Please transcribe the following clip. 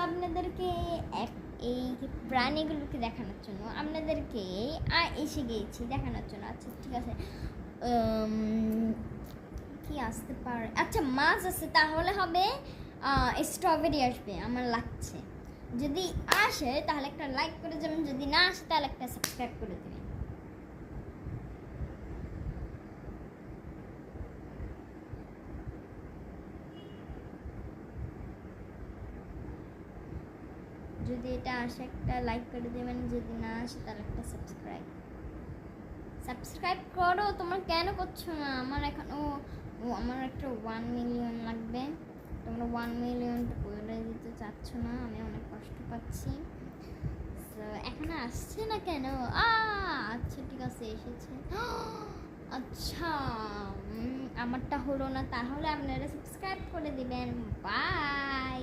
আপনাদেরকে এই প্রাণীগুলোকে দেখানোর জন্য আপনাদেরকে এসে গিয়েছি দেখানোর জন্য। আচ্ছা ঠিক আছে, কি আসতে পারে? আচ্ছা মাছ আছে, তাহলে হবে স্ট্রবেরি আসবে আমার লাগছে। যদি আসে তাহলে একটা লাইক করে যাবেন, যদি না আসে তাহলে একটা সাবস্ক্রাইব করে দেবেন। যদি এটা আসে একটা লাইক করে দেবেন, যদি না আসে তাহলে একটা সাবস্ক্রাইব করো। তোমরা কেন করছো না? আমার এখন আমার একটা 1 মিলিয়ন লাগবে। তোমরা 1 মিলিয়নটা করে দিতে চাচ্ছ না, আমি অনেক কষ্ট পাচ্ছি। এখন আসছে না কেন? আচ্ছা ঠিক আছে, এসেছে। আচ্ছা আমারটা হলো না, তাহলে আপনারা সাবস্ক্রাইব করে দিবেন। বাই।